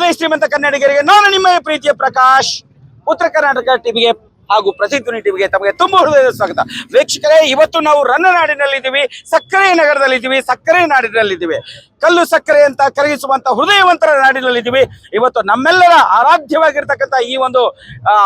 ಹೃದಯ ಶ್ರೀಮಂತ ಕನ್ನಡಿಗರಿಗೆ ನಾನು ನಿಮ್ಮ ಪ್ರೀತಿಯ ಪ್ರಕಾಶ್, ಉತ್ತರ ಕರ್ನಾಟಕ ಟಿವಿಗೆ ಹಾಗೂ ಪ್ರತಿಧ್ವನಿ ಟಿವಿಗೆ ತಮಗೆ ತುಂಬ ಹೃದಯದ ಸ್ವಾಗತ. ವೀಕ್ಷಕರೇ, ಇವತ್ತು ನಾವು ರನ್ನನಾಡಿನಲ್ಲಿದ್ದೀವಿ, ಸಕ್ಕರೆ ನಗರದಲ್ಲಿದ್ದೀವಿ, ಸಕ್ಕರೆ ನಾಡಿನಲ್ಲಿದ್ದೀವಿ, ಕಲ್ಲು ಸಕ್ಕರೆ ಅಂತ ಕರೆಯಿಸುವಂತ ಹೃದಯವಂತರ ನಾಡಿನಲ್ಲಿದ್ದೀವಿ. ಇವತ್ತು ನಮ್ಮೆಲ್ಲರ ಆರಾಧ್ಯವಾಗಿರ್ತಕ್ಕಂಥ ಈ ಒಂದು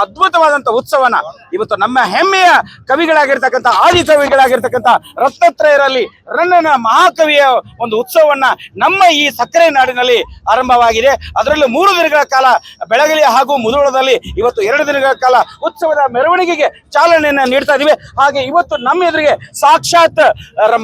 ಅದ್ಭುತವಾದಂಥ ಉತ್ಸವನ ಇವತ್ತು ನಮ್ಮ ಹೆಮ್ಮೆಯ ಕವಿಗಳಾಗಿರ್ತಕ್ಕಂಥ ಆದಿಕವಿಗಳಾಗಿರ್ತಕ್ಕಂಥ ರತ್ನತ್ರಯರಲ್ಲಿ ರನ್ನನ ಮಹಾಕವಿಯ ಒಂದು ಉತ್ಸವವನ್ನ ನಮ್ಮ ಈ ಸಕ್ಕರೆ ನಾಡಿನಲ್ಲಿ ಆರಂಭವಾಗಿದೆ. ಅದರಲ್ಲೂ 3 ದಿನಗಳ ಕಾಲ ಬೆಳಗಲಿ ಹಾಗೂ ಮುಧೋಳದಲ್ಲಿ ಇವತ್ತು 2 ದಿನಗಳ ಕಾಲ ಉತ್ಸವದ ಮೆರವಣಿಗೆಗೆ ಚಾಲನೆಯನ್ನ ನೀಡ್ತಾ ಇದೀವಿ. ಹಾಗೆ ಇವತ್ತು ನಮ್ಮ ಎದುರಿಗೆ ಸಾಕ್ಷಾತ್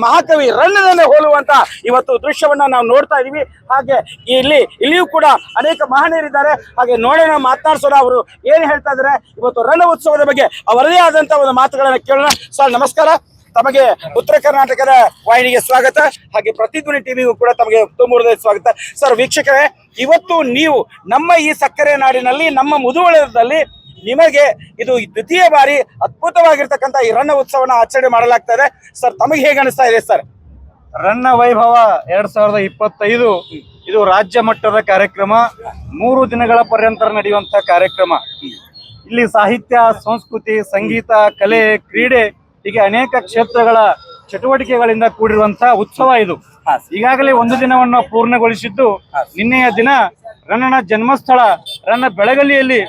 ಮಹಾಕವಿ ರನ್ನನನ್ನೇ ಹೋಲುವಂತ ಇವತ್ತು ದೃಶ್ಯವನ್ನ ನಾವು ನೋಡ್ತಾ ಇದೀವಿ. ಹಾಗೆ ಇಲ್ಲಿಯೂ ಕೂಡ ಅನೇಕ ಮಹನೀಯರಿದ್ದಾರೆ. ಹಾಗೆ ನೋಡೋಣ, ಮಾತನಾಡಿಸೋಣ, ಅವರು ಏನ್ ಹೇಳ್ತಾ ಇದ್ದಾರೆ ಇವತ್ತು ರನ್ನ ಉತ್ಸವದ ಬಗ್ಗೆ ಅವರದೇ ಆದಂತ ಒಂದು ಮಾತುಗಳನ್ನ ಕೇಳೋಣ. ಸರ್ ನಮಸ್ಕಾರ, ತಮಗೆ ಉತ್ತರ ಕರ್ನಾಟಕದ ವಾಹಿನಿಗೆ ಸ್ವಾಗತ, ಹಾಗೆ ಪ್ರತಿಧ್ವನಿ ಟಿವಿಗೂ ಕೂಡ ತಮಗೆ ತುಂಬ ಹೃದಯದ ಸ್ವಾಗತ. ಸರ್ ವೀಕ್ಷಕರೇ, ಇವತ್ತು ನೀವು ನಮ್ಮ ಈ ಸಕ್ಕರೆ ನಾಡಿನಲ್ಲಿ ನಮ್ಮ ಮುಧೋಳದಲ್ಲಿ ನಿಮಗೆ ಇದು ದ್ವಿತೀಯ ಬಾರಿ ಅದ್ಭುತವಾಗಿರ್ತಕ್ಕಂಥ ಈ ರನ್ನ ಉತ್ಸವನ ಆಚರಣೆ ಮಾಡಲಾಗ್ತಾ ಇದೆ. ಸರ್ ತಮಗೆ ಹೇಗೆ ಅನಿಸ್ತಾ ಇದೆ ಸರ್? ರನ್ನ ವೈಭವ 2025 ಇದು ರಾಜ್ಯ ಮಟ್ಟದ ಕಾರ್ಯಕ್ರಮ, 3 ದಿನಗಳ ಪರ್ಯಂತರ ನಡೆಯುವಂತ ಕಾರ್ಯಕ್ರಮ. ಇಲ್ಲಿ ಸಾಹಿತ್ಯ, ಸಂಸ್ಕೃತಿ, ಸಂಗೀತ, ಕಲೆ, ಕ್ರೀಡೆ ಹೀಗೆ ಅನೇಕ ಕ್ಷೇತ್ರಗಳ ಚಟುವಟಿಕೆಗಳಿಂದ ಕೂಡಿರುವಂತಹ ಉತ್ಸವ ಇದು. ಈಗಾಗಲೇ 1 ದಿನವನ್ನು ಪೂರ್ಣಗೊಳಿಸಿದ್ದು, ನಿನ್ನೆಯ ದಿನ ರನ್ನನ ಜನ್ಮಸ್ಥಳ ರನ್ನ ಬೆಳಗಲಿಯಲ್ಲಿ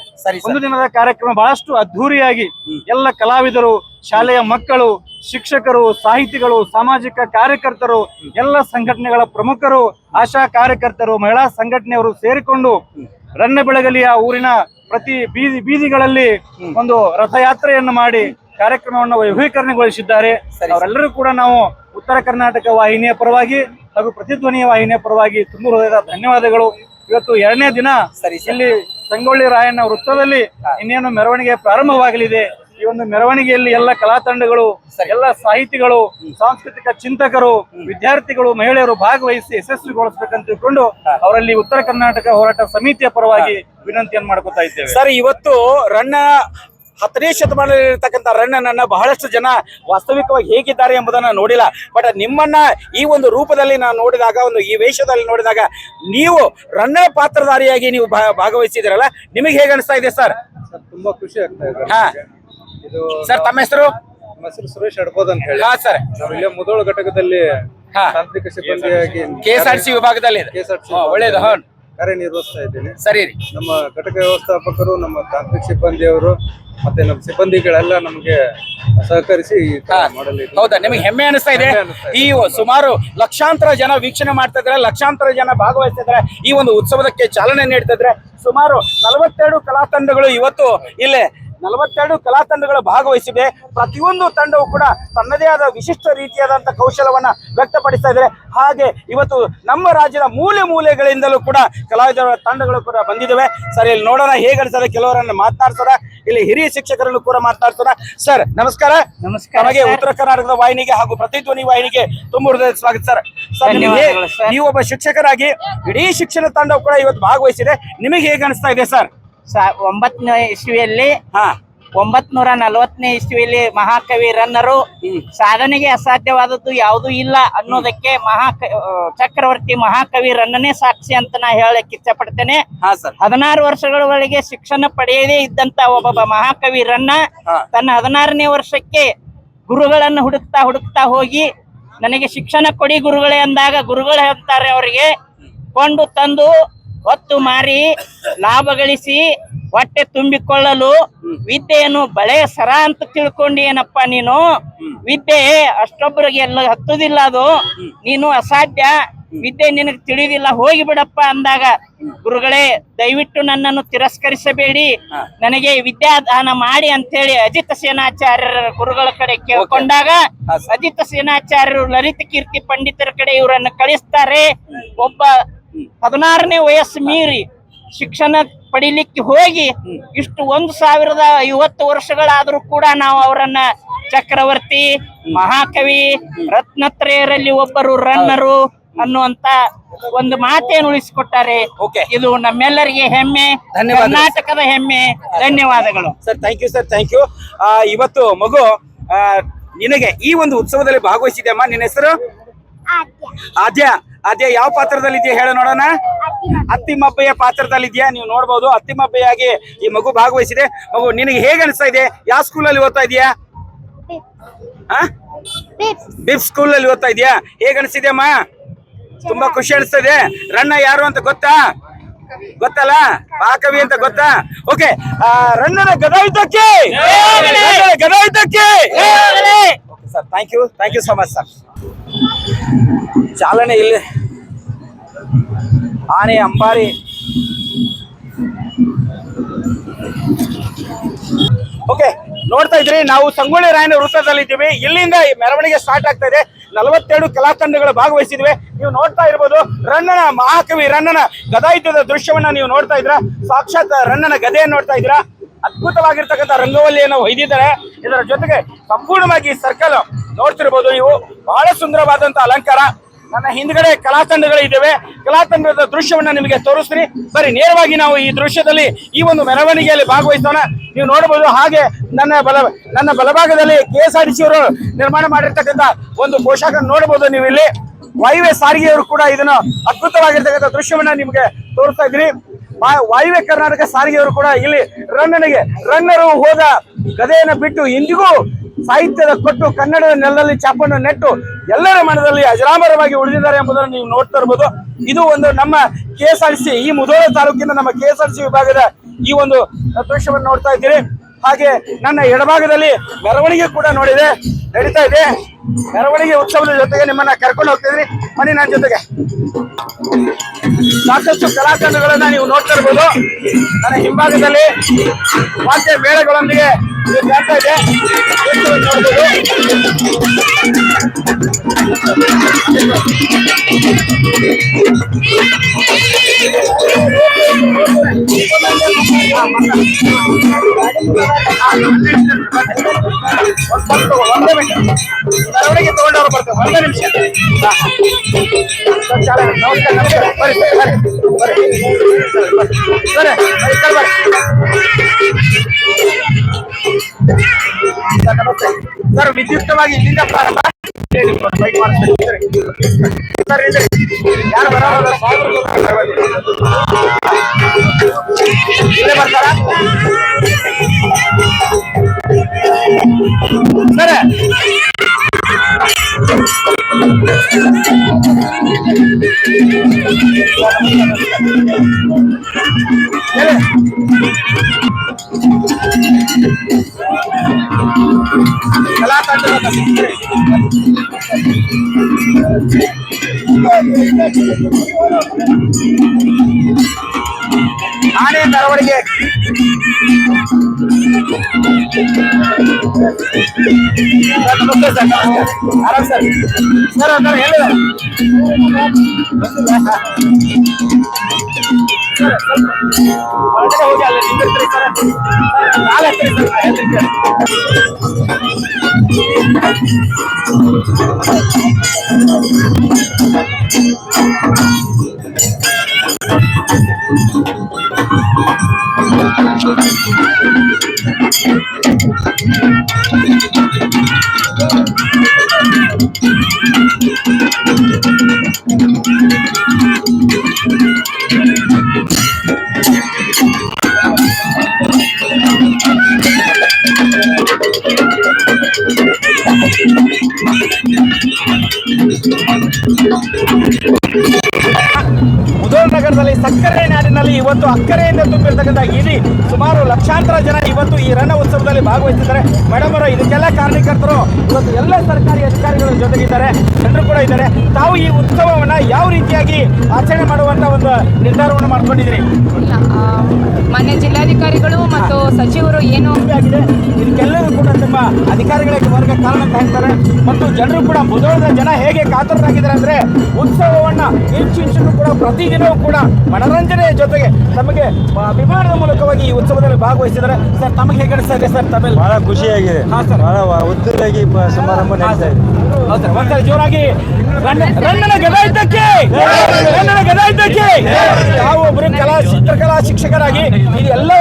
1 ದಿನದ ಕಾರ್ಯಕ್ರಮ ಬಹಳಷ್ಟು ಅದ್ಧೂರಿಯಾಗಿ ಎಲ್ಲ ಕಲಾವಿದರು, ಶಾಲೆಯ ಮಕ್ಕಳು, ಶಿಕ್ಷಕರು, ಸಾಹಿತಿಗಳು, ಸಾಮಾಜಿಕ ಕಾರ್ಯಕರ್ತರು, ಎಲ್ಲ ಸಂಘಟನೆಗಳ ಪ್ರಮುಖರು, ಆಶಾ ಕಾರ್ಯಕರ್ತರು, ಮಹಿಳಾ ಸಂಘಟನೆಯವರು ಸೇರಿಕೊಂಡು ರನ್ನ ಬೆಳಗಲಿಯ ಊರಿನ ಪ್ರತಿ ಬೀದಿಗಳಲ್ಲಿ ಒಂದು ರಥಯಾತ್ರೆಯನ್ನು ಮಾಡಿ ಕಾರ್ಯಕ್ರಮವನ್ನು ವೈಭವೀಕರಣಗೊಳಿಸಿದ್ದಾರೆ. ಅವರೆಲ್ಲರೂ ಕೂಡ ನಾವು ಉತ್ತರ ಕರ್ನಾಟಕ ವಾಹಿನಿಯ ಪರವಾಗಿ ಹಾಗೂ ಪ್ರತಿಧ್ವನಿಯ ವಾಹಿನಿಯ ಪರವಾಗಿ ತುಂಬ ಹೃದಯದ ಧನ್ಯವಾದಗಳು. ಇವತ್ತು 2ನೇ ದಿನ ಇಲ್ಲಿ ಸಂಗೊಳ್ಳಿ ರಾಯಣ್ಣ ವೃತ್ತದಲ್ಲಿ ಇನ್ನೇನು ಮೆರವಣಿಗೆ ಪ್ರಾರಂಭವಾಗಲಿದೆ. ಈ ಒಂದು ಮೆರವಣಿಗೆಯಲ್ಲಿ ಎಲ್ಲ ಕಲಾ ತಂಡಗಳು, ಎಲ್ಲ ಸಾಹಿತಿಗಳು, ಸಾಂಸ್ಕೃತಿಕ ಚಿಂತಕರು, ವಿದ್ಯಾರ್ಥಿಗಳು, ಮಹಿಳೆಯರು ಭಾಗವಹಿಸಿ ಯಶಸ್ವಿಗೊಳಿಸಬೇಕಂತ ತಿಳ್ಕೊಂಡು ಅವರಲ್ಲಿ ಉತ್ತರ ಕರ್ನಾಟಕ ಹೋರಾಟ ಸಮಿತಿಯ ಪರವಾಗಿ ವಿನಂತಿಯನ್ನು ಮಾಡ್ಕೊತಾ ಇದ್ದೇವೆ. ಸರ್, ಇವತ್ತು ರನ್ನ 10ನೇ ಶತಮಾನದಲ್ಲಿರ್ತಕ್ಕಂಥ ರನ್ನನನ್ನ ಬಹಳಷ್ಟು ಜನ ವಾಸ್ತವಿಕವಾಗಿ ಹೇಗಿದ್ದಾರೆ ಎಂಬುದನ್ನ ನೋಡಿಲ್ಲ. ಬಟ್ ನಿಮ್ಮನ್ನ ಈ ಒಂದು ರೂಪದಲ್ಲಿ ನಾನು ನೋಡಿದಾಗ, ಒಂದು ಈ ವೇಷದಲ್ಲಿ ನೋಡಿದಾಗ, ನೀವು ರನ್ನ ಪಾತ್ರಧಾರಿಯಾಗಿ ನೀವು ಭಾಗವಹಿಸಿದಿರಲ್ಲ, ನಿಮಗೆ ಹೇಗೆ ಅನಿಸ್ತಾ ಇದೆ ಸರ್? ತುಂಬಾ ಖುಷಿ ಆಗ್ತಾ ಇದೆ. ಇದು ಸರ್, ತಮ್ಮ ಹೆಸರು? ನಮ್ಮ ಹೆಸರು ಸುರೇಶ್ ಅಡ್ಬೋದ್ ಅಂತ ಹೇಳಿ. ಸರ್, ನಾವು ಇಲ್ಲೇ ಮುಧೋಳ ಘಟಕದಲ್ಲಿ ತಾಂತ್ರಿಕ ಸಿಬ್ಬಂದಿಯಾಗಿ KSRTC ವಿಭಾಗದಲ್ಲಿ ಒಳ್ಳೇದು ಕಾರ್ಯನಿರ್ವಹಿಸ್ತಾ ಇದ್ದೇನೆ. ಸರಿ. ನಮ್ಮ ಘಟಕ ವ್ಯವಸ್ಥಾಪಕರು, ನಮ್ಮ ತಾಂತ್ರಿಕ ಸಿಬ್ಬಂದಿಯವರು ಮತ್ತೆ ನಮ್ಮ ಸಿಬ್ಬಂದಿಗಳೆಲ್ಲ ನಮಗೆ ಸಹಕರಿಸಿ ಮಾಡಲಿ. ಹೌದಾ, ನಿಮಗೆ ಹೆಮ್ಮೆ ಅನಿಸ್ತಾ ಇದೆ? ಈ ಸುಮಾರು ಲಕ್ಷಾಂತರ ಜನ ವೀಕ್ಷಣೆ ಮಾಡ್ತಾ ಇದ್ದಾರೆ, ಲಕ್ಷಾಂತರ ಜನ ಭಾಗವಹಿಸ್ತಾ ಇದ್ದಾರೆ, ಈ ಒಂದು ಉತ್ಸವಕ್ಕೆ ಚಾಲನೆ ನೀಡ್ತಾ ಇದ್ದಾರೆ. ಸುಮಾರು 42 ಕಲಾ ತಂಡಗಳು ಇವತ್ತು ಇಲ್ಲೇ 42 ಕಲಾ ತಂಡಗಳು ಭಾಗವಹಿಸಿದೆ. ಪ್ರತಿಯೊಂದು ತಂಡವು ಕೂಡ ತನ್ನದೇ ಆದ ವಿಶಿಷ್ಟ ರೀತಿಯಾದಂಥ ಕೌಶಲವನ್ನ ವ್ಯಕ್ತಪಡಿಸ್ತಾ ಇದ್ದಾರೆ. ಹಾಗೆ ಇವತ್ತು ನಮ್ಮ ರಾಜ್ಯದ ಮೂಲೆಗಳಿಂದಲೂ ಕೂಡ ಕಲಾವಿದರ ತಂಡಗಳು ಕೂಡ ಬಂದಿದ್ದಾವೆ. ಸರ್, ಇಲ್ಲಿ ನೋಡೋಣ ಹೇಗೆ ಅನಿಸ್ತದೆ, ಕೆಲವರನ್ನು ಮಾತನಾಡ್ಸೋಣ. ಇಲ್ಲಿ ಹಿರಿಯ ಶಿಕ್ಷಕರನ್ನು ಕೂಡ ಮಾತನಾಡ್ಸೋಣ. ಸರ್ ನಮಸ್ಕಾರ. ನಮಗೆ ಉತ್ತರ ಕರ್ನಾಟಕದ ವಾಹಿನಿಗೆ ಹಾಗೂ ಪ್ರತಿಧ್ವನಿ ವಾಹಿನಿಗೆ ತುಂಬ ಹೃದಯದ ಸ್ವಾಗತ ಸರ್. ನೀವು ಒಬ್ಬ ಶಿಕ್ಷಕರಾಗಿ ಇಡೀ ಶಿಕ್ಷಣ ತಂಡವು ಕೂಡ ಇವತ್ತು ಭಾಗವಹಿಸಿದೆ, ನಿಮಗೆ ಹೇಗೆ ಅನಿಸ್ತಾ ಇದೆ ಸರ್? 9ನೇ ಇಸ್ವಿಯಲ್ಲಿ 940ನೇ ಇಸ್ವಿಯಲ್ಲಿ ಮಹಾಕವಿ ರನ್ನರು ಸಾಧನೆಗೆ ಅಸಾಧ್ಯವಾದದ್ದು ಯಾವುದೂ ಇಲ್ಲ ಅನ್ನೋದಕ್ಕೆ ಚಕ್ರವರ್ತಿ ಮಹಾಕವಿ ರನ್ನನೇ ಸಾಕ್ಷಿ ಅಂತ ನಾ ಹೇಳಕ್ ಇಚ್ಛೆ ಪಡ್ತೇನೆ. 16 ವರ್ಷಗಳವರೆಗೆ ಶಿಕ್ಷಣ ಪಡೆಯದೇ ಇದ್ದಂತ ಒಬ್ಬ ಮಹಾಕವಿ ರನ್ನ ತನ್ನ 16ನೇ ವರ್ಷಕ್ಕೆ ಗುರುಗಳನ್ನು ಹುಡುಕ್ತಾ ಹೋಗಿ ನನಗೆ ಶಿಕ್ಷಣ ಕೊಡಿ ಗುರುಗಳೇ ಅಂದಾಗ ಗುರುಗಳು ಹೇಳ್ತಾರೆ ಅವರಿಗೆ, ಕೊಂಡು ತಂದು ಹೊತ್ತು ಮಾರಿ ಲಾಭ ಗಳಿಸಿ ಹೊಟ್ಟೆ ತುಂಬಿಕೊಳ್ಳಲು ವಿದ್ಯೆಯನ್ನು ಬಳೆ ಸರ ಅಂತ ತಿಳ್ಕೊಂಡಿ ಏನಪ್ಪ ನೀನು? ವಿದ್ಯೆ ಅಷ್ಟೊಬ್ಬರಿಗೆ ಎಲ್ಲ ಹತ್ತುದಿಲ್ಲ, ಅದು ನೀನು ಅಸಾಧ್ಯ, ವಿದ್ಯೆ ನಿನಗೆ ತಿಳಿದಿಲ್ಲ, ಹೋಗಿ ಬಿಡಪ್ಪ ಅಂದಾಗ ಗುರುಗಳೇ ದಯವಿಟ್ಟು ನನ್ನನ್ನು ತಿರಸ್ಕರಿಸಬೇಡಿ, ನನಗೆ ವಿದ್ಯಾದಾನ ಮಾಡಿ ಅಂತೇಳಿ ಅಜಿತ ಸೇನಾಚಾರ್ಯರ ಗುರುಗಳ ಕಡೆ ಕೇಳ್ಕೊಂಡಾಗ ಅಜಿತ ಸೇನಾಚಾರ್ಯರು ಲಲಿತ ಕೀರ್ತಿ ಪಂಡಿತರ ಕಡೆ ಇವರನ್ನು ಕಳಿಸ್ತಾರೆ. ಒಬ್ಬ 16ನೇ ವಯಸ್ಸು ಮೀರಿ ಶಿಕ್ಷಣ ಪಡಿಲಿಕ್ಕೆ ಹೋಗಿ ಇಷ್ಟು 1050 ವರ್ಷಗಳಾದ್ರೂ ಕೂಡ ನಾವು ಅವರನ್ನ ಚಕ್ರವರ್ತಿ ಮಹಾಕವಿ ರತ್ನತ್ರಯರಲ್ಲಿ ಒಬ್ಬರು ರನ್ನರು ಅನ್ನುವಂತ ಒಂದು ಮಾತೇನು ಉಳಿಸಿಕೊಟ್ಟಾರೆ. ಇದು ನಮ್ಮೆಲ್ಲರಿಗೆ ಹೆಮ್ಮೆ, ಕರ್ನಾಟಕದ ಹೆಮ್ಮೆ. ಧನ್ಯವಾದಗಳು sir. Thank you sir, thank you. ಇವತ್ತು ಮಗು ನಿನಗೆ ಈ ಒಂದು ಉತ್ಸವದಲ್ಲಿ ಭಾಗವಹಿಸಿದೆ ಅಮ್ಮ. ನಿನ್ನ ಹೆಸರು? ಆದ್ಯ. ಯಾವ ಪಾತ್ರದಲ್ಲಿ ಇದೆಯಾ ಹೇಳ ನೋಡೋಣ. ಅತ್ತಿಮಬ್ಬೆಯ ಪಾತ್ರದಲ್ಲಿದ್ಯಾ? ನೀವು ನೋಡ್ಬೋದು ಅತ್ತಿಮಬ್ಬೆಯಾಗಿ ಈ ಮಗು ಭಾಗವಹಿಸಿದೆ. ಮಗು ನಿನಗೆ ಹೇಗೆ ಅನಿಸ್ತಾ ಇದೆ? ಯಾವ ಸ್ಕೂಲಲ್ಲಿ ಓದ್ತಾ ಇದೀಯಾ? ಬಿಪ್ ಸ್ಕೂಲಲ್ಲಿ ಓದ್ತಾ ಇದೀಯಾ? ಹೇಗೆ ಅನಿಸ್ತಿದೆ ಅಮ್ಮ? ತುಂಬಾ ಖುಷಿ ಅನಿಸ್ತದೆ. ರನ್ನ ಯಾರು ಅಂತ ಗೊತ್ತಲ್ಲ? ಮಹಾಕವಿ ಅಂತ ಗೊತ್ತಾ? ಓಕೆ, ರನ್ನನ ಗದಾಯುದ್ಧಕ್ಕೆ sir. Thank you so much sir. ಚಾಲನೆ ಇಲ್ಲಿ ಆನೆ ಅಂಬಾರಿ. ಓಕೆ, ನೋಡ್ತಾ ಇದ್ರಿ ನಾವು ಸಂಗೊಳ್ಳಿ ರಾಯಣ್ಣ ವೃತ್ತದಲ್ಲಿದ್ದೀವಿ. ಇಲ್ಲಿಂದ ಈ ಮೆರವಣಿಗೆ ಸ್ಟಾರ್ಟ್ ಆಗ್ತಾ ಇದೆ. 42 ಕಲಾತಂಡಗಳು ಭಾಗವಹಿಸಿದ್ವಿ. ನೀವು ನೋಡ್ತಾ ಇರ್ಬೋದು ರನ್ನನ ಮಹಾಕವಿ ರನ್ನನ ಗದಾಯುದ್ಧದ ದೃಶ್ಯವನ್ನ ನೀವು ನೋಡ್ತಾ ಇದ್ರ. ಸಾಕ್ಷಾತ್ ರನ್ನನ ಗದೆಯನ್ನು ನೋಡ್ತಾ ಇದ್ರ. ಅದ್ಭುತವಾಗಿರ್ತಕ್ಕಂಥ ರಂಗವಲ್ಲಿಯನ್ನು ಒಯ್ದಿದ್ದಾರೆ. ಇದರ ಜೊತೆಗೆ ಸಂಪೂರ್ಣವಾಗಿ ಸರ್ಕಲ್ ನೋಡ್ತಿರ್ಬೋದು ನೀವು. ಬಹಳ ಸುಂದರವಾದಂತ ಅಲಂಕಾರ. ನನ್ನ ಹಿಂದ್ಗಡೆ ಕಲಾತಂಡಗಳಿದ್ದಾವೆ. ಕಲಾತಂಡದ ದೃಶ್ಯವನ್ನ ನಿಮಗೆ ತೋರಿಸ್ತೀನಿ. ಬರೀ ನೇರವಾಗಿ ನಾವು ಈ ದೃಶ್ಯದಲ್ಲಿ ಈ ಒಂದು ಮೆರವಣಿಗೆಯಲ್ಲಿ ಭಾಗವಹಿಸೋಣ. ನೀವು ನೋಡಬಹುದು. ಹಾಗೆ ನನ್ನ ಬಲಭಾಗದಲ್ಲಿ KSRTC ಅವರು ನಿರ್ಮಾಣ ಮಾಡಿರ್ತಕ್ಕಂಥ ಒಂದು ಪೋಷಾಕ ನೋಡಬಹುದು ನೀವು ಇಲ್ಲಿ. ವಾಯುವ್ಯ ಸಾರಿಗೆಯವರು ಕೂಡ ಇದನ್ನು ಅದ್ಭುತವಾಗಿರ್ತಕ್ಕಂಥ ದೃಶ್ಯವನ್ನ ನಿಮಗೆ ತೋರಿಸ್ತಾ ಇದ್ದೀನಿ. ವಾಯುವ್ಯ ಕರ್ನಾಟಕ ಸಾರಿಗೆಯವರು ಕೂಡ ಇಲ್ಲಿ ರನ್ನರು ಹೋದ ಗದೆಯನ್ನು ಬಿಟ್ಟು ಇಂದಿಗೂ ಸಾಹಿತ್ಯದ ಕೊಟ್ಟು ಕನ್ನಡದ ನೆಲದಲ್ಲಿ ಚಾಪನ್ನು ನೆಟ್ಟು ಎಲ್ಲರ ಮನದಲ್ಲಿ ಅಜರಾಮರವಾಗಿ ಉಳಿದಿದ್ದಾರೆ ಎಂಬುದನ್ನು ನೀವು ನೋಡ್ತಾ ಇರಬಹುದು. ಇದು ಒಂದು ನಮ್ಮ KSRTC ಈ ಮುಧೋಳ ತಾಲೂಕಿನ ನಮ್ಮ KSRTC ವಿಭಾಗದ ಈ ಒಂದು ದೃಶ್ಯವನ್ನು ನೋಡ್ತಾ ಇದ್ದೀರಿ. ಹಾಗೆ ನನ್ನ ಎಡಭಾಗದಲ್ಲಿ ಮೆರವಣಿಗೆ ಕೂಡ ನಡೀತಾ ಇದೆ. ಮೆರವಣಿಗೆ ಉತ್ಸವದ ಜೊತೆಗೆ ನಿಮ್ಮನ್ನ ಕರ್ಕೊಂಡು ಹೋಗ್ತಿದ್ರಿ. ಬನ್ನಿ ನನ್ನ ಜೊತೆಗೆ. ಸಾಕಷ್ಟು ಕಲಾತಂಡಗಳನ್ನ ನೀವು ನೋಡ್ತಾ ಇರ್ಬೋದು. ನನ್ನ ಹಿಂಭಾಗದಲ್ಲಿ ವಾದ್ಯ ಮೇಳಗಳೊಂದಿಗೆ ಬರ್ತಾ ಇದೆ. ಮೆರವಣಿಗೆ ತಗೊಂಡವ್ರು ಬರ್ತಾರೆ. 1 ನಿಮಿಷ. ನಮಸ್ಕಾರ. ಬರ್ರಿ ಸರ್. ವಿದ್ಯುಕ್ತವಾಗಿ ಇಲ್ಲಿಂದ ಪ್ರಾರಂಭ. ಯಾರು ಬರೋಲ್ಲ ಬರ್ತಾರ ಸರ್? ಆನೆ ಮೆರವಣಿಗೆ ಆರಾಮ್ ಸರ್. ಸರ್ ಅಂತ ಹೇಳಿದ ಹೋಗಿ ಅಲ್ಲಿ ನಿಂತಿರ್ತೀರಿ ಸರ್. ನಾಳೆ ಹತ್ತಿರಿ ಸರ್. ಹೇಳ್ತಿರ್ತೀರಿ. ಮುಧೋಳ ನಗರದಲ್ಲಿ ಸಕ್ಕರೆ ನಾಡಿನಲ್ಲಿ ಇವತ್ತು ಅಕ್ಕರೆಯಿಂದ ತುಂಬಿರ್ತಕ್ಕಂಥ ಇಲ್ಲಿ ಸುಮಾರು ಲಕ್ಷಾಂತರ ಜನ ಇವತ್ತು ಈ ರನ್ನ ಉತ್ಸವದಲ್ಲಿ ಭಾಗವಹಿಸಿದ್ದಾರೆ. ಮೇಡಮ್ ಅವರು ಇದಕ್ಕೆಲ್ಲ ಕಾರಣಕರ್ತರು ಇವತ್ತು ಎಲ್ಲ ಸರ್ಕಾರಿ ಅಧಿಕಾರಿಗಳ ಜೊತೆಗಿದ್ದಾರೆ, ಜನರು ಕೂಡ ಇದ್ದಾರೆ. ತಾವು ಈ ಉತ್ಸವವನ್ನ ಯಾವ ರೀತಿಯಾಗಿ ಆಚರಣೆ ಮಾಡುವಂತ ಒಂದು ನಿರ್ಧಾರವನ್ನು ಮಾಡ್ಕೊಂಡಿದ್ದೀರಿ? ಮಾನ್ಯ ಜಿಲ್ಲಾಧಿಕಾರಿಗಳು ಮತ್ತು ಸಚಿವರು ಏನು ಆಗಿದೆ ಇದಕ್ಕೆಲ್ಲರೂ ಕೂಡ ತಮ್ಮ ಅಧಿಕಾರಿಗಳಿಗೆ ವರ್ಗ ಕಾರಣ ಅಂತ ಹೇಳ್ತಾರೆ. ಮತ್ತು ಜನರು ಕೂಡ ಮುಧೋಳದ ಜನ ಹೇಗೆ ಕಾತರರಾಗಿದ್ದಾರೆ ಅಂದ್ರೆ ಉತ್ಸವವನ್ನ ಇಂಚಿಂಚು ಕೂಡ ಪ್ರತಿದಿನವೂ ಕೂಡ ಮನರಂಜನೆಯ ಜೊತೆಗೆ ತಮಗೆ ಅಭಿಮಾನದ ಮೂಲಕವಾಗಿ ಈ ಉತ್ಸವದಲ್ಲಿ ಭಾಗವಹಿಸಿದ್ದಾರೆ. ಸರ್ ತಮಗೆ ಹೇಗೆ ಅನಿಸ್ತಾ ಇದೆ ಸರ್? ತಮಗೆ ಬಹಳ ಖುಷಿಯಾಗಿದೆ. ಹಾ ಸರ್, ಬಹಳ ಉದ್ದವಾಗಿ ಸಮಾರಂಭ ನಡೀತಾ ಇದೆ. ಹೌದು ಸರ್, ಒಂದ್ಸಲ ಜೋರಾಗಿ ರನ್ನನ ಗದಾಯುದ್ಧಕ್ಕೆ ರನ್ನನ ಗದಾಯುದ್ಧಕ್ಕೆ ತಾವು ಒಬ್ಬರು ಚಿತ್ರಕಲಾ ಶಿಕ್ಷಕರಾಗಿ ಇದೆಲ್ಲ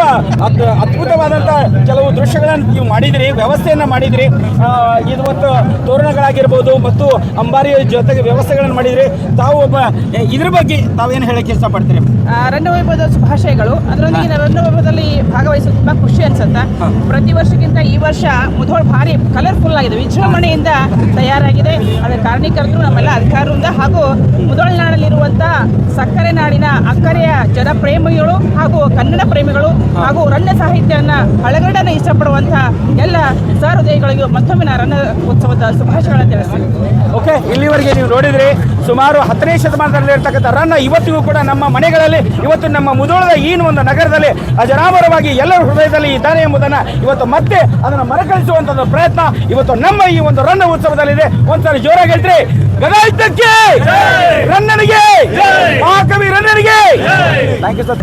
ಅದ್ಭುತವಾದಂತ ಕೆಲವು ದೃಶ್ಯಗಳನ್ನು ನೀವು ಮಾಡಿದಿರಿ, ವ್ಯವಸ್ಥೆಯನ್ನ ಮಾಡಿದಿರಿ. ಇವತ್ತು ತೋರಣಗಳಾಗಿರ್ಬೋದು ಮತ್ತು ಅಂಬಾರಿಯ ಜೊತೆಗೆ ವ್ಯವಸ್ಥೆಗಳನ್ನು ಮಾಡಿದಿರಿ. ತಾವು ಒಬ್ಬ ಇದ್ರ ಬಗ್ಗೆ ತಾವೇನು ಹೇಳಕ್ಕೆ ಇಷ್ಟಪಡ್ತೀರಿ? ರಂಗವೈಭವದ ಶುಭಾಶಯಗಳು. ಅದರೊಂದಿಗೆ ರಂಗವೈಭವದಲ್ಲಿ ಭಾಗವಹಿಸೋದು ತುಂಬಾ ಖುಷಿ ಅನ್ಸುತ್ತೆ. ಪ್ರತಿ ವರ್ಷಕ್ಕಿಂತ ಈ ವರ್ಷ ಮುಧೋಳ್ ಭಾರಿ ಕಲರ್ಫುಲ್ ಆಗಿದೆ, ವಿಜೃಂಭಣೆಯಿಂದ ತಯಾರಾಗಿದೆ. ಅದರ ಕಾರಣೀಕರ್ತರು ನಮ್ಮೆಲ್ಲ ಅಧಿಕಾರದಿಂದ ಹಾಗೂ ಮುಧೋಳ್ನಾಡಲ್ಲಿರುವಂತಹ ಸಕ್ಕರೆ ನಾಡಿನ ಅಕ್ಕರೆಯ ಜನಪ್ರೇಮಿಗಳು ಹಾಗೂ ಕನ್ನಡ ಪ್ರೇಮಿಗಳು ಹಾಗೂ ರನ್ನ ಸಾಹಿತ್ಯವನ್ನ ಹಳಗಡನ ಇಷ್ಟಪಡುವಂತಹ ಎಲ್ಲ ಸಹೃದಯಗಳಿಗೂ ಮತ್ತೊಮ್ಮೆ ರನ್ನ ಉತ್ಸವದ ಶುಭಾಶಯಗಳನ್ನು ತಿಳಿಸ್ತೀನಿ. ಓಕೆ, ಇಲ್ಲಿವರೆಗೆ ನೀವು ನೋಡಿದ್ರಿ ಸುಮಾರು 10ನೇ ಶತಮಾನದಲ್ಲಿರ್ತಕ್ಕಂಥ ರನ್ನ ಇವತ್ತಿಗೂ ಕೂಡ ನಮ್ಮ ಮನೆಗಳಲ್ಲಿ, ಇವತ್ತು ನಮ್ಮ ಮುಧೋಳದ ಈ ಒಂದು ನಗರದಲ್ಲಿ ಅಜರಾಮರವಾಗಿ ಎಲ್ಲರ ಹೃದಯದಲ್ಲಿ ಇದ್ದಾನೆ ಎಂಬುದನ್ನು ಇವತ್ತು ಮತ್ತೆ ಅದನ್ನು ಮರುಕಳಿಸುವಂತಹ ಪ್ರಯತ್ನ ಇವತ್ತು ನಮ್ಮ ಈ ಒಂದು ರನ್ನ ಉತ್ಸವದಲ್ಲಿದೆ. ಒಂದ್ಸಲ ಜೋರಾಗಿ ಹೇಳ್ತೀರಿ, ಗದಾಯುದ್ಧಕ್ಕೆ ರನ್ನನಿಗೆ, ಮಹಾಕವಿ ರನ್ನನಿಗೆ. Thank you sir.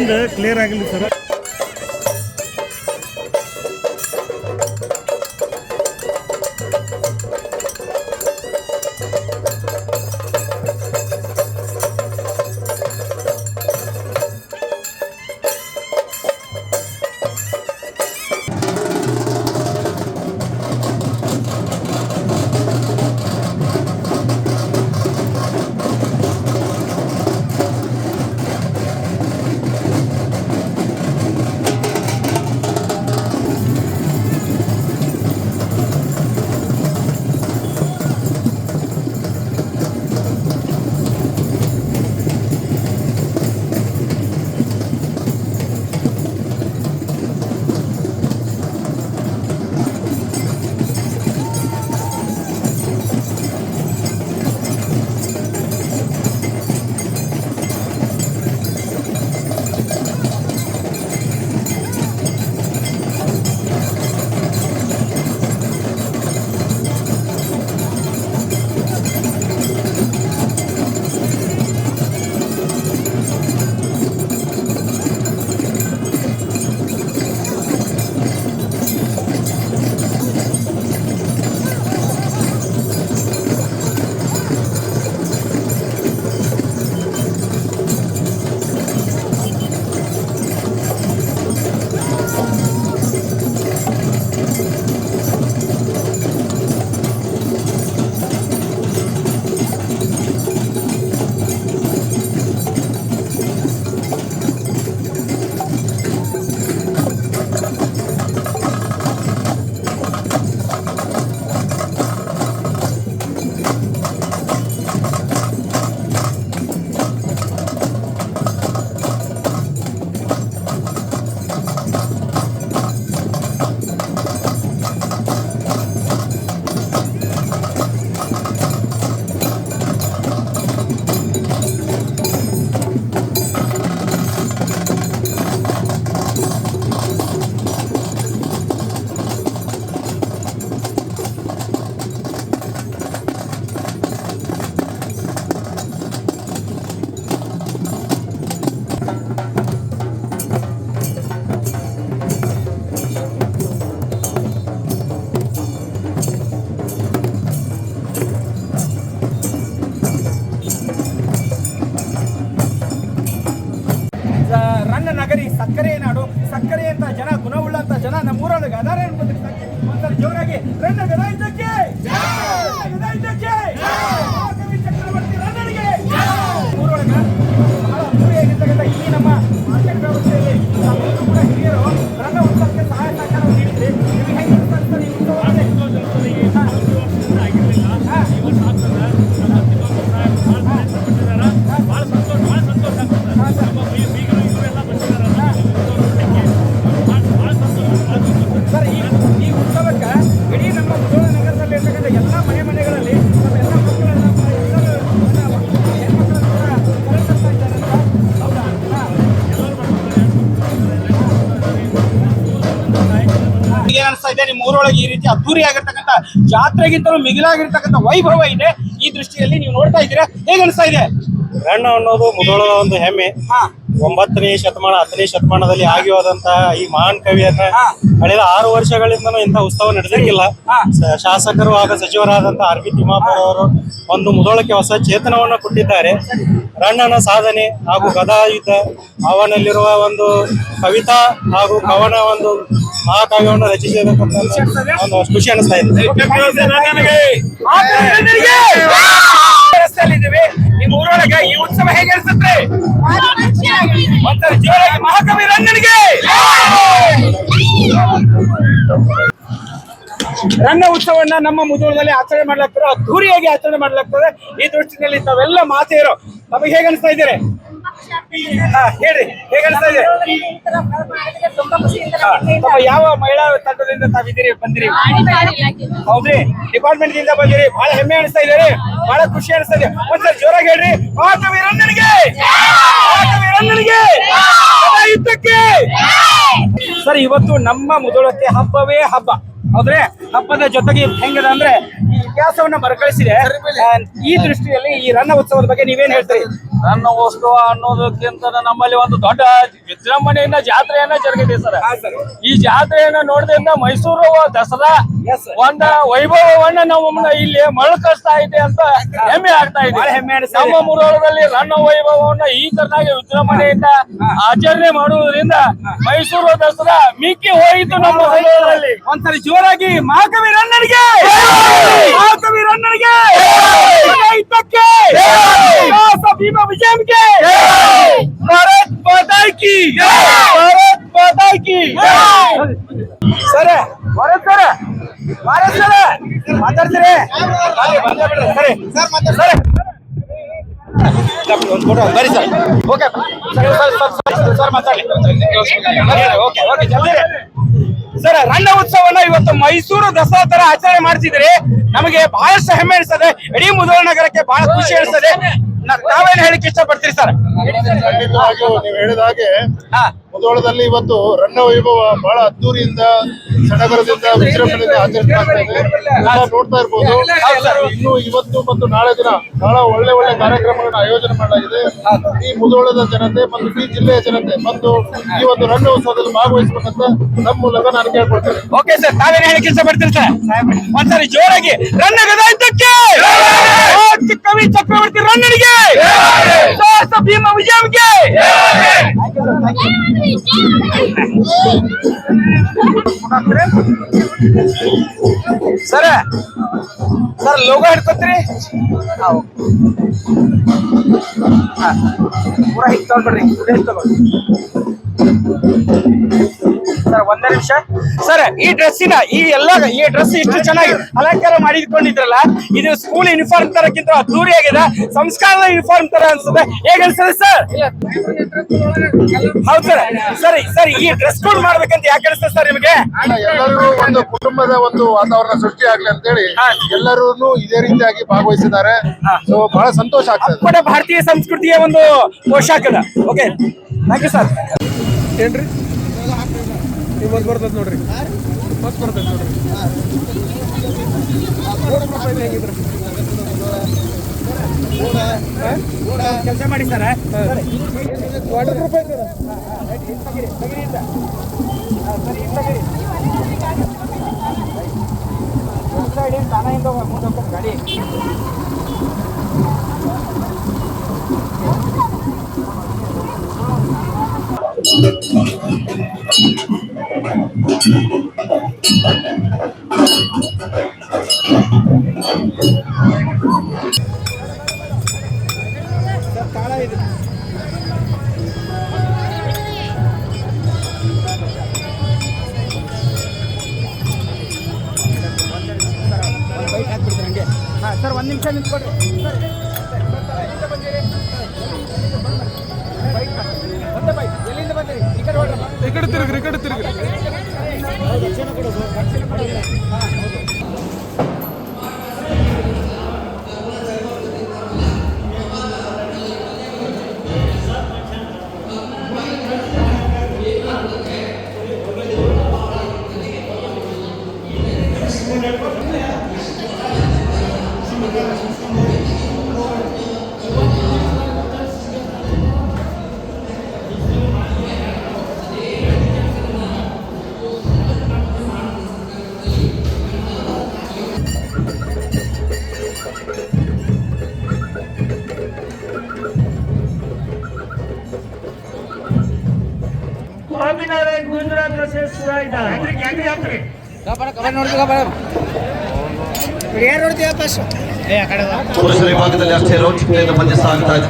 Sound clear ಆಗಿಲ್ಲ ಸರ್. ರನ್ನ ನಗರಿ ಸಕ್ಕರೆ ನಾಡು, ಸಕ್ಕರೆ ಅಂತ ಜನ, ಗುಣವುಳ್ಳಂತ ಜನ ನಮ್ಮೂರೊಳಗೆ ಅದಾರೆ ಅನ್ಬೋದು. ಒಂದ್ಸಲ ಜೋರಾಗಿ ರನ್ನ ಗದಾಯಿದ್ದಕ್ಕೆ, ಗದಾಯಿದ್ದಕ್ಕೆ, ಮಹಾಕವಿ ಚಕ್ರವರ್ತಿ ರನ್ನನಿಗೆ. ಊರೊಳಗ ಬಹಳ ಅದ್ದೂರಿಯಾಗಿರ್ತಕ್ಕಂಥ ಈ ನಮ್ಮ ಮಾರ್ಕೆಟ್ ವ್ಯವಸ್ಥೆಯಲ್ಲಿ ತಾವೆಲ್ಲರೂ ಕೂಡ ಹಿರಿಯರು ರನ್ನ ಉತ್ಸವಕ್ಕೆ ಸಹಾಯ ಸಹಕಾರವನ್ನು ನೀಡಿದ್ರಿ. ನಿಮಗೆ ಹೆಂಗೆ ಅನಿಸ್ತಾ ಈ ಉತ್ಸವದಲ್ಲಿ? ಸರ್, ಈ ಉತ್ಸವಕ್ಕೆ ಇಡೀ ನಮ್ಮ ಮುಧೋಳ ನಗರದಲ್ಲಿ ಇರ್ತಕ್ಕಂಥ ಎಲ್ಲ ಮನೆಗಳಲ್ಲಿ ನಮ್ಮ ಎಲ್ಲ ಮಕ್ಕಳನ್ನ ಹೆಣ್ಮಕ್ಳನ್ನ ಕೂಡ ಕರೆತರ್ತಾ ಇದ್ದಾರಂತ. ಹೌದಾ? ಏನ್ ಅನಿಸ್ತಾ ಇದೆ ನಿಮ್ಮ ಊರೊಳಗೆ ಈ ರೀತಿ ಅದ್ದೂರಿ ಆಗಿರ್ತಕ್ಕಂಥ ಜಾತ್ರೆಗಿಂತಲೂ ಮಿಗಿಲಾಗಿರ್ತಕ್ಕಂಥ ವೈಭವ ಇದೆ, ಈ ದೃಷ್ಟಿಯಲ್ಲಿ ನೀವು ನೋಡ್ತಾ ಇದ್ದೀರಾ, ಹೇಗೆ ಅನಿಸ್ತಾ ಇದೆ? ರನ್ನ ಅನ್ನೋದು ಮುಧೋಳದ ಒಂದು ಹೆಮ್ಮೆ. 9ನೇ ಶತಮಾನ 10ನೇ ಶತಮಾನದಲ್ಲಿ ಆಗಿ ಹೋದಂತಹ ಈ ಮಹಾನ್ ಕವಿಯನ್ನ ಕಳೆದ 6 ವರ್ಷಗಳಿಂದನೂ ಇಂಥ ಉತ್ಸವ ನಡೆದಿಲ್ಲ. ಶಾಸಕರು ಹಾಗೂ ಸಚಿವರಾದಂತಹ ಆರ್.ಬಿ. ತಿಮ್ಮಾಪುರ ಅವರು ಒಂದು ಮುಧೋಳಕ್ಕೆ ಹೊಸ ಚೇತನವನ್ನು ಕೊಟ್ಟಿದ್ದಾರೆ. ರನ್ನನ ಸಾಧನೆ ಹಾಗೂ ಗದಾಯುದ್ಧ, ಅವನಲ್ಲಿರುವ ಒಂದು ಕವಿತಾ ಹಾಗೂ ಕವನ ಒಂದು ಮಹಾಕಾವ್ಯವನ್ನು ರಚಿಸಿರ್ತಕ್ಕಂಥ ಒಂದು ಖುಷಿ ಅನಿಸ್ತಾ ಇದೆ. ರಸ್ತೆಯಲ್ಲಿದ್ದೀವಿ, ನಿಮ್ಮ ಊರೊಳಗೆ ಈ ಉತ್ಸವ ಹೇಗೆ ಅನಿಸುತ್ತೆ? ಒಂದ್ಸಲ ಜೋರಾಗಿ ಮಹಾಕವಿ ರನ್ನನಿಗೆ. ರನ್ನ ಉತ್ಸವನ್ನ ನಮ್ಮ ಮುಧೋಳದಲ್ಲಿ ಆಚರಣೆ ಮಾಡ್ಲಾಗ್ತದೆ, ಅದ್ದೂರಿಯಾಗಿ ಆಚರಣೆ ಮಾಡ್ಲಾಗ್ತದೆ. ಈ ದೃಷ್ಟಿನಲ್ಲಿ ತಾವೆಲ್ಲ ಮಾತೆಯರು ನಮಗೆ ಹೇಗೆ ಅನಿಸ್ತಾ ಇದ್ದೀರಿ? ಹೇಳಿ, ಹೇಗೆ ಅನಿಸ್ತಾ ಇದೆ? ಯಾವ ಮಹಿಳಾ ತಂಡದಿಂದ ತಾವಿದ್ದೀರಿ, ಬಂದಿರಿ? ಹೌದ್ರಿ, ಡಿಪಾರ್ಟ್ಮೆಂಟ್ ದಿಂದ ಬಂದಿರಿ. ಬಹಳ ಹೆಮ್ಮೆ ಅನಿಸ್ತಾ ಇದ್ದೀರಿ, ಬಹಳ ಖುಷಿ ಅನಿಸ್ತಾ ಇದೆ. ಒಂದ್ಸಲ ಜೋರಾಗಿ ಹೇಳ್ರಿ, ಮಹಾಕವಿ ರನ್ನನಿಗೆ, ಮಹಾಕವಿ ರನ್ನನಿಗೆ, ಯುದ್ಧಕ್ಕೆ. ಸರ್, ಇವತ್ತು ನಮ್ಮ ಮುಧೋಳಕ್ಕೆ ಹಬ್ಬವೇ ಹಬ್ಬ, ಹೌದ್ರೆ? ಹಬ್ಬದ ಜೊತೆಗೆ ಹೆಂಗದ ಅಂದ್ರೆ ಈ ಇತಿಹಾಸವನ್ನ ಮರುಕಳಿಸಿದೆ. ಈ ದೃಷ್ಟಿಯಲ್ಲಿ ಈ ರನ್ನ ಉತ್ಸವದ ಬಗ್ಗೆ ನೀವೇನ್ ಹೇಳ್ತೀರಿ? ರನ್ನೋತ್ಸವ ಅನ್ನೋದಕ್ಕಿಂತ ನಮ್ಮಲ್ಲಿ ಒಂದು ದೊಡ್ಡ ವಿಜೃಂಭಣೆಯಿಂದ ಜಾತ್ರೆಯನ್ನ ಜರುಗಿದೆ ಸರ್. ಈ ಜಾತ್ರೆಯನ್ನ ನೋಡಿದ್ರಿಂದ ಮೈಸೂರು ದಸರಾ ಒಂದ ವೈಭವವನ್ನ ನಮ್ಮನ್ನ ಇಲ್ಲಿ ಮರುಕಳಿಸ್ತಾ ಇದೆ ಅಂತ ಹೆಮ್ಮೆ ಆಗ್ತಾ ಇದೆ. ನಮ್ಮ ಮುಧೋಳದಲ್ಲಿ ರನ್ನ ವೈಭವವನ್ನ ಈ ತರನಾಗಿ ವಿಜೃಂಭಣೆಯಿಂದ ಆಚರಣೆ ಮಾಡುವುದರಿಂದ ಮೈಸೂರು ದಸರಾ ಮಿಕ್ಕಿ ಹೋಯಿತು ನಮ್ಮ ಮುಧೋಳದಲ್ಲಿ. ಒಂದ್ಸರಿ ಜೋರಾಗಿ ಮಹಾಕವಿ ರನ್ನನಿಗೆ, ಮಹಾಕವಿ ರನ್ನನಿಗೆ, ಸಾಹಿತ್ಯಕ್ಕೆ, ಭೀಮ ವಿಜಯಂಗೆ, ಭಾರತ್ ಮಾತಾ ಕಿ, ಭಾರತ್ ಮಾತಾ ಕಿ. Sir Bharat sir, Bharat sir ಮಾತಾಡ್ತೀರಿ? ಸರಿ ಸರ್, ಒಂದು ಫೋಟೋ ಬರಿ ಸರ್. ಓಕೆ ಸರ್ ಮಾತಾಡಿ. ಓಕೆ ಓಕೆ ಜಲ್ದಿ ಸರ್. ರನ್ನ ಉತ್ಸವನ ಇವತ್ತು ಮೈಸೂರು ದಸರಾ ತರ ಆಚರಣೆ ಮಾಡ್ತಿದ್ರೆ ನಮಗೆ ಬಹಳಷ್ಟು ಹೆಮ್ಮೆ ಅನಿಸ್ತದೆ. ಇಡೀ ಮುಧೋಳ ನಗರಕ್ಕೆ ಬಹಳ ಖುಷಿ ಅನಿಸ್ತದೆ. ತಾವೇನು ಹೇಳಿಕ್ಕೆ ಇಷ್ಟಪಡ್ತೀರಿ ಸರ್? ಖಂಡಿತವಾಗಿಯೂ ನೀವು ಹೇಳಿದ ಹಾಗೆ ಮುಧೋಳದಲ್ಲಿ ಇವತ್ತು ರನ್ನ ವೈಭವ ಬಹಳ ಅದ್ದೂರಿಯಿಂದ ಸಡಗರದಿಂದ ವಿಜೃಂಭಣೆಯಿಂದ ಆಚರಣೆ ಆಗ್ತಾ ಇದೆ. ಎಲ್ಲ ನೋಡ್ತಾ ಇರ್ಬೋದು. ಇನ್ನು ಇವತ್ತು ಮತ್ತು ನಾಳೆ ದಿನ ಬಹಳ ಒಳ್ಳೆ ಒಳ್ಳೆ ಕಾರ್ಯಕ್ರಮಗಳನ್ನ ಆಯೋಜನೆ ಮಾಡಲಾಗಿದೆ. ಈ ಮುಧೋಳದ ಜನತೆ ಮತ್ತು ಈ ಜಿಲ್ಲೆಯ ಜನತೆ ಬಂದು ಈ ಒಂದು ರನ್ನ ಉತ್ಸವದಲ್ಲಿ ಭಾಗವಹಿಸಬೇಕಂತ ನಮ್ಮ ಮೂಲಕ ನಾನು ಕೇಳ್ಕೊಡ್ತೇನೆ. ಓಕೆ ಸರ್, ತಾವೇನು ಹೇಳಿಕ್ಕೆ ಇಷ್ಟಪಡ್ತೀರಿ ಸರ್? ಒಂದ್ಸರಿ ಜೋರಾಗಿ ರನ್ನ ಗದಾಯುದ್ಧಕ್ಕೆ, ಕವಿ ಚಕ್ರವರ್ತಿ ರನ್ನನಿಗೆ, ಭೀಮ ವಿಜಯಂಗೆ. ಸರ್ ಸರ್ ಲೋಗೋ ಹಿಡ್ಕೊತೀರಿ? ಪೂರ ಹಿಂಗ್ ತಗೊಳ್ಬೇಡ್ರಿ, ತಗೊಳ್ಳಿ ಸರ್. ಒಂದೇ ನಿಮಿಷ ಸರ್. ಈ ಡ್ರೆಸ್ ಇಷ್ಟು ಚೆನ್ನಾಗಿ ಅಲಂಕಾರ ಮಾಡಿಕೊಂಡಿದ್ರಲ್ಲ, ಇದು ಸ್ಕೂಲ್ ಯೂನಿಫಾರ್ಮ್ ತರಕ್ಕಿಂತ ಅದ್ದೂರಿ ಆಗಿದೆ. ಸಂಸ್ಕಾರದ ಯೂನಿಫಾರ್ಮ್ ತರ ಅನ್ಸುತ್ತೆ. ಹೇಗೆ ಅನ್ಸುತ್ತೆ ಸರ್? ಹೌದು ಸರ್. ಸರಿ ಸರಿ, ಈ ಡ್ರೆಸ್ ಕೋಡ್ ಮಾಡ್ಬೇಕಂತ ಯಾಕೆ ಅನಿಸ್ತದೆ ಸರ್ ನಿಮಗೆ? ಎಲ್ಲರೂ ಒಂದು ಕುಟುಂಬದ ಒಂದು ವಾತಾವರಣ ಸೃಷ್ಟಿ ಆಗ್ಲಿ ಅಂತೇಳಿ ಎಲ್ಲರೂ ಇದೇ ರೀತಿಯಾಗಿ ಭಾಗವಹಿಸಿದ್ದಾರೆ. ಸೊ ಬಹಳ ಸಂತೋಷ ಆಗ್ತದೆ. ಕೂಡ ಭಾರತೀಯ ಸಂಸ್ಕೃತಿಯ ಒಂದು ಪೋಷಾಕದ. Okay, thank you sir. ಏನ್ರಿ ನೀವು ಬಸ್ ಬರ್ತದೆ ನೋಡ್ರಿ, ಬಸ್ ಬರ್ತದೆ ನೋಡ್ರಿ. ಕೆಲಸ ಮಾಡಿ ಸರ್. ವಾಟರ್ ಪ್ರೂಫ್ ಐತೆ ಗಾಡಿ. ಸರ್ ಒಂದು ನಿಮಿಷ ನಿಂತ್ಕೊಡ್ರಿ. ಎಲ್ಲಿಂದ ಬಂದಿರಿ? ಈ ಕಡೆ ಹೊಡ್ರಪ್ಪ. ಈ ಕಡೆ ತಿರುಗ್ರಿ, ಈ ಕಡೆ ತಿರುಗ್ರಿ. ಪುರುಷರ ವಿಭಾಗದಲ್ಲಿ ಅಷ್ಟೇ ರೋಚಕತೆಯಿಂದ ಪಂದ್ಯ ಸಾಗ್ತಾ ಇದೆ.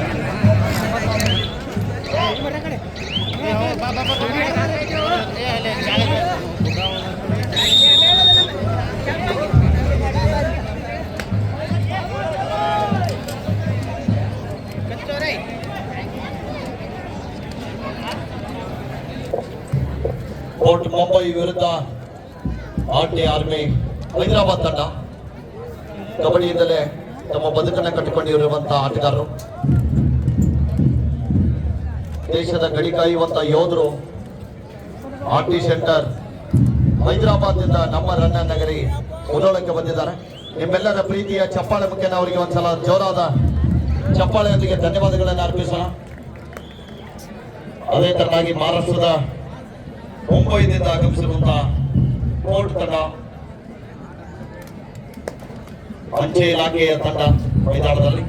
ಕೋರ್ಟ್ ಮುಂಬೈ ವಿರುದ್ಧ ಆರ್ಟಿ ಆರ್ಮಿ ಹೈದರಾಬಾದ್ ತಂಡ ಕಬಡ್ಡಿಯಿಂದಲೇ ತಮ್ಮ ಬದುಕನ್ನು ಕಟ್ಟಿಕೊಂಡಿರುವಂತಹ ಆಟಗಾರರು, ದೇಶದ ಗಡಿ ಕಾಯುವಂತ ಯೋಧರು. ಆರ್ಟಿ ಸೆಂಟರ್ ಹೈದರಾಬಾದ್ನಿಂದ ನಮ್ಮ ರನ್ನ ನಗರಿ ಮುಧೋಳಕ್ಕೆ ಬಂದಿದ್ದಾರೆ. ನಿಮ್ಮೆಲ್ಲರ ಪ್ರೀತಿಯ ಚಪ್ಪಾಳೆ ಮುಖ್ಯನ ಅವರಿಗೆ ಒಂದ್ಸಲ ಜೋರಾದ ಚಪ್ಪಾಳೆಯೊಂದಿಗೆ ಧನ್ಯವಾದಗಳನ್ನು ಅರ್ಪಿಸೋಣ. ಅದೇ ತರನಾಗಿ ಮಹಾರಾಷ್ಟ್ರದ ಮುಂಬೈನಿಂದ ಆಗಮಿಸಿರುವಂತಹ ಕೋರ್ಟ್ ತಂಡ, ಅಂಚೆ ಇಲಾಖೆಯ ತಂಡ ಮೈದಾನದಲ್ಲಿ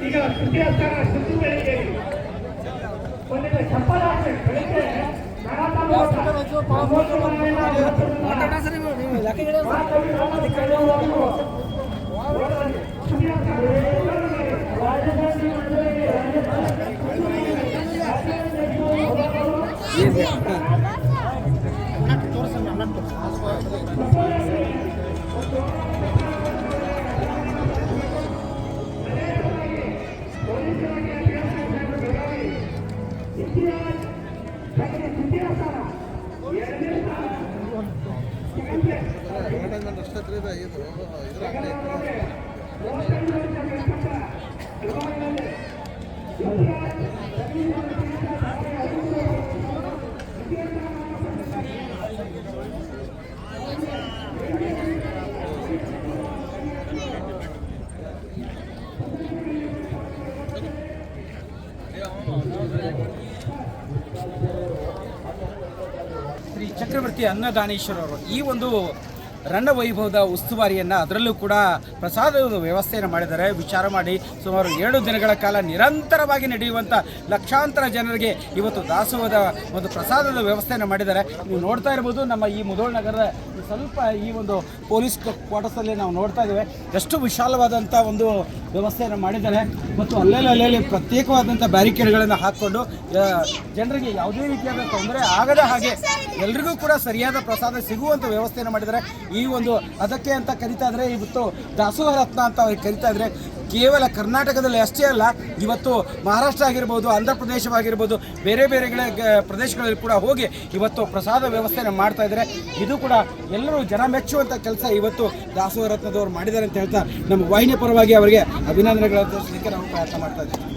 ಈಗ ತೃತೀಯ ಸ್ಥಾನ ಸಿದ್ದು ಬೆಳಗ್ಗೆ ಒಂದಿನ ಚಪ್ಪಲ ಬೆಳಗ್ಗೆ ಶ್ರೀ ಚಕ್ರವರ್ತಿ ಅನ್ನದಾನೇಶ್ವರ ಅವರು ಈ ಒಂದು ರಣವೈಭವದ ಉಸ್ತುವಾರಿಯನ್ನು, ಅದರಲ್ಲೂ ಕೂಡ ಪ್ರಸಾದದ ವ್ಯವಸ್ಥೆಯನ್ನು ಮಾಡಿದ್ದಾರೆ. ವಿಚಾರ ಮಾಡಿ, ಸುಮಾರು 7 ದಿನಗಳ ಕಾಲ ನಿರಂತರವಾಗಿ ನಡೆಯುವಂಥ ಲಕ್ಷಾಂತರ ಜನರಿಗೆ ಇವತ್ತು ದಾಸೋಹದ ಒಂದು ಪ್ರಸಾದದ ವ್ಯವಸ್ಥೆಯನ್ನು ಮಾಡಿದ್ದಾರೆ. ನೀವು ನೋಡ್ತಾ ಇರ್ಬೋದು, ನಮ್ಮ ಈ ಮುಧೋಳ ನಗರದ ಸ್ವಲ್ಪ ಈ ಒಂದು ಪೊಲೀಸ್ ಕ್ವಾರ್ಟರ್ಸಲ್ಲಿ ನಾವು ನೋಡ್ತಾ ಇದ್ದೇವೆ ಎಷ್ಟು ವಿಶಾಲವಾದಂಥ ಒಂದು ವ್ಯವಸ್ಥೆಯನ್ನು ಮಾಡಿದ್ದಾರೆ. ಮತ್ತು ಅಲ್ಲೆಲ್ಲಿ ಪ್ರತ್ಯೇಕವಾದಂಥ ಬ್ಯಾರಿಕೇಡ್ಗಳನ್ನು ಹಾಕ್ಕೊಂಡು ಜನರಿಗೆ ಯಾವುದೇ ರೀತಿಯಾದ ತೊಂದರೆ ಆಗದ ಹಾಗೆ ಎಲ್ರಿಗೂ ಕೂಡ ಸರಿಯಾದ ಪ್ರಸಾದ ಸಿಗುವಂಥ ವ್ಯವಸ್ಥೆಯನ್ನು ಮಾಡಿದ್ದಾರೆ. ಈ ಒಂದು ಅದಕ್ಕೆ ಅಂತ ಕರಿತಾ ಇದ್ರೆ ಇವತ್ತು ದಾಸೋಹ ರತ್ನ ಅಂತ ಅವ್ರಿಗೆ ಕರಿತಾ ಇದ್ರೆ ಕೇವಲ ಕರ್ನಾಟಕದಲ್ಲಿ ಅಷ್ಟೇ ಅಲ್ಲ, ಇವತ್ತು ಮಹಾರಾಷ್ಟ್ರ ಆಗಿರ್ಬೋದು, ಆಂಧ್ರ ಪ್ರದೇಶವಾಗಿರ್ಬೋದು, ಬೇರೆ ಪ್ರದೇಶಗಳಲ್ಲಿ ಕೂಡ ಹೋಗಿ ಇವತ್ತು ಪ್ರಸಾದ ವ್ಯವಸ್ಥೆಯನ್ನು ಮಾಡ್ತಾ ಇದ್ದಾರೆ. ಇದು ಕೂಡ ಎಲ್ಲರೂ ಜನ ಮೆಚ್ಚುವಂಥ ಕೆಲಸ ಇವತ್ತು ದಾಸೋಹ ರತ್ನದವರು ಮಾಡಿದ್ದಾರೆ ಅಂತ ಹೇಳ್ತಾ ನಮ್ಮ ವಾಹಿನಿ ಪರವಾಗಿ ಅವರಿಗೆ ಅಭಿನಂದನೆಗಳನ್ನು ತೋರಿಸಲಿಕ್ಕೆ ನಾವು ಪ್ರಯತ್ನ ಮಾಡ್ತಾ ಇದ್ದೀವಿ.